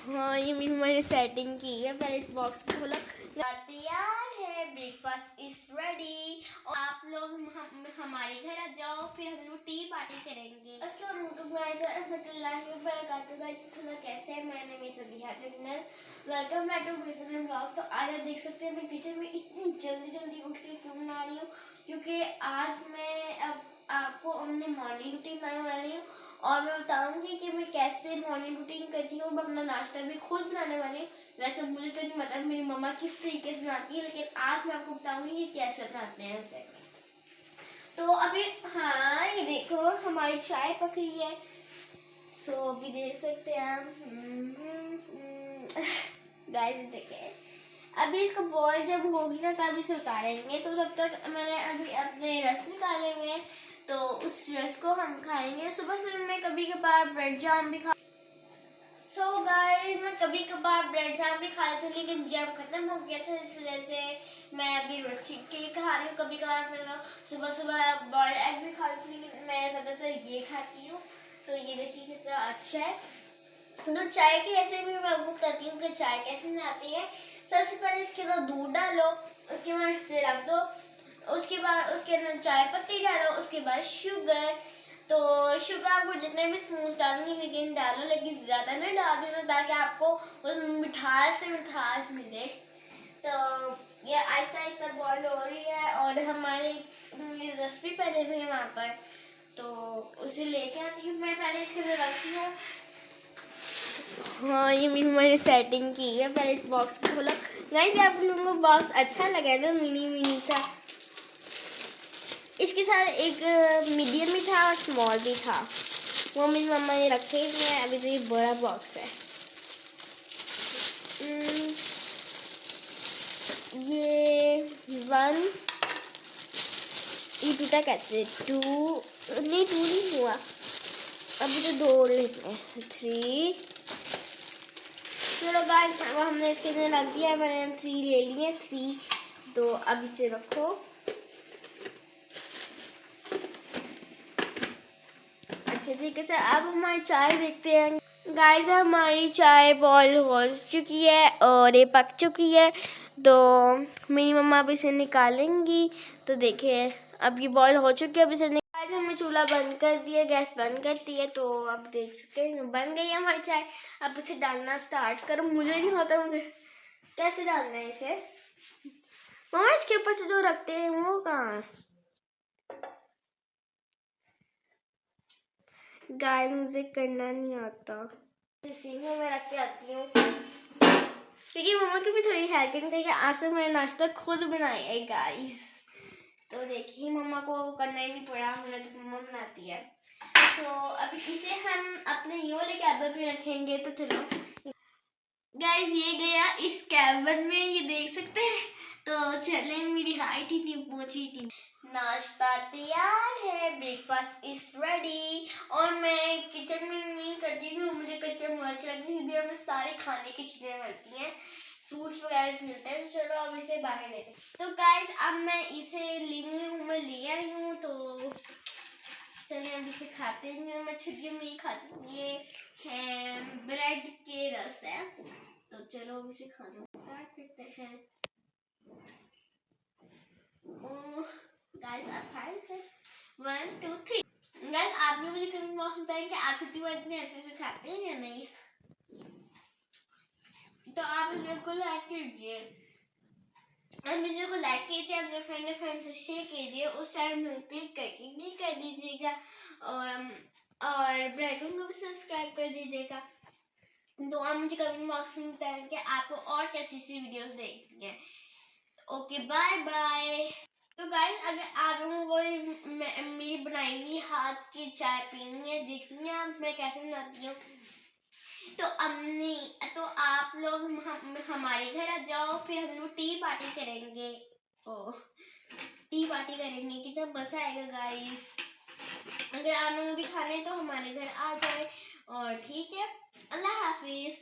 हाँ, ये मैंने सेटिंग की है। पहले इस बॉक्स को खोला। तैयार है, ब्रेकफास्ट इज रेडी। और आप लोग हमारे घर आ जाओ, फिर हम लोग टी पार्टी करेंगे। कैसे है? मैंने Abiha welcome back to blog. तो आज आप देख सकते हैं मैं किचन में इतनी जल्दी उठ के क्यों बना रही हूँ, क्योंकि आज मैं अब आपको अपने मॉर्निंग रूटीन बनाने वाली हूँ और मैं बताऊंगी कि मैं कैसे मॉर्निंग रूटीन करती हूँ। मैं अपना नाश्ता भी खुद बनाने वाली हूँ। वैसे मुझे तो नहीं पता मेरी मम्मा किस तरीके से बनाती है, लेकिन आज मैं आपको बताऊंगी कि कैसे बनाते हैं उसे। तो अभी हाँ, ये देखो हमारी चाय पक रही है। सो अभी देख सकते हैं आप गाइस, देखें अभी इसका बॉयल जब होगी ना तब इसे उतारेंगे। तो तब तक मैंने अभी अपने रस निकाले हुए हैं, तो उस रस को हम खाएंगे। सुबह सुबह मैं कभी कभार ब्रेड जाम भी खा गाइस, मैं कभी कभार ब्रेड जाम भी खा लेती हूँ, लेकिन जब खत्म हो गया था इस वजह से मैं अभी रस केक खा रही हूँ। कभी कभार सुबह सुबह बॉयल एग भी खा लेती हूँ, लेकिन मैं ज़्यादातर ये खाती हूँ। तो ये देखिए कितना अच्छा है। तो चाय की रेसिपी मैं आपको बताती हूँ कि चाय कैसे बनाती है। सबसे पहले इसके अंदर दूध डालो, उसके बाद इसे रख दो, उसके बाद उसके अंदर चाय पत्ती डालो, उसके बाद शुगर। तो शुगर आपको जितने भी स्पून डालेंगे लेकिन डालो, लेकिन ज़्यादा नहीं डाल देना ताकि आपको उस मिठास से मिठास मिले। तो ये आहिस्ता आहिस्ता बॉयल हो रही है और हमारी रस भी पड़े हुए हैं वहाँ पर, तो उसे लेके आती हूँ। मैं पहले इसके अंदर रखती हूँ। हाँ, ये मैंने सेटिंग की है। पहले इस बॉक्स को खोला। गाइस, आप लोगों को बॉक्स अच्छा लगा है ना, मिनी सा। इसके साथ एक मीडियम भी था और स्मॉल भी था, वो मेरी मम्मा ने रखे हुए हैं। अभी तो ये बड़ा बॉक्स है। ये टूटा कैसे? टू नहीं हुआ, अभी तो 2 लेते हैं, 3। चलो गाइस, वो हमने इसके अंदर रख दिया है। मैंने 3 ले लिए, 3। तो अब इसे रखो अच्छे तरीके से। अब हमारी चाय देखते हैं। गाइस, हमारी चाय बॉयल हो चुकी है और ये पक चुकी है। तो मेरी मम्मा अब इसे निकालेंगी। तो देखिए अब ये बॉयल हो चुकी है। अब इसे हमने चूल्हा बंद कर दिया, गैस बंद कर दी है। तो अब देख सकते हैं बन गई है हमारी चाय। अब इसे डालना स्टार्ट करो। मुझे नहीं होता मुझे कैसे डालना है इसे। मम्मा इसके ऊपर से जो रखते हैं वो कहाँ है? गाइस, मुझे करना नहीं आता। सिंह में रख के आती हूँ, क्योंकि मम्मा की भी थोड़ी हेल्पिंग चाहिए। आज से मैंने नाश्ता खुद बनाया है गाइस। तो देखिए मम्मा को करना ही नहीं पड़ा, मुझे तो मम्मा बनाती है। तो अभी इसे हम अपने ये वाले कैबिन में रखेंगे। तो चलो गाइस, ये गया इस कैबिन में, ये देख सकते हैं। तो चले, मेरी हाइट ही नहीं पहुंची थी। नाश्ता तैयार है, ब्रेकफास्ट इज रेडी। और मैं किचन में नहीं करती हूँ, मुझे किचन में अच्छी लगती है क्योंकि हमें सारे खाने की चीजें मिलती हैं, फ्रूट्स वगैरह मिलते हैं। चलो अब इसे बाहर लेते। तो गाइस, अब मैं इसे लिविंग रूम में ले आई हूँ। तो चलिए अब इसे खाते हैं। मैं छुट्टियों में ही खाती हूँ। ये है ब्रेड के रस है। तो चलो अब इसे खाना स्टार्ट करते हैं। गाइस, आप खाएं इसे। 1 2 3। गाइस, आप भी मुझे कमेंट बॉक्स में बताएं कि आप छुट्टी में इतने ऐसे से खाते हैं या नहीं। तो आप इस वीडियो को लाइक कीजिए, और वीडियो को लाइक कीजिए, अपने फ्रेंड से शेयर कीजिए, उस साइड में क्लिक करके क्लिक कर दीजिएगा, और बेल आइकन को भी सब्सक्राइब कर दीजिएगा। तो आप मुझे कमेंट बॉक्स में बताएं कि आपको और कैसी सी वीडियोस देखनी है। Okay, bye bye. तो गाइस, अगर आप लोगों को मेरी बनाई हुई हाथ की चाय पीनी है, देखनी है मैं कैसे बनाती हूँ, तो आप लोग हमारे घर आ जाओ, फिर हम लोग टी पार्टी करेंगे। टी पार्टी करेंगे, कितना मजा आएगा गाइस। अगर आप लोगों को भी खाने हैं तो हमारे घर आ जाए। और ठीक है, अल्लाह हाफिज।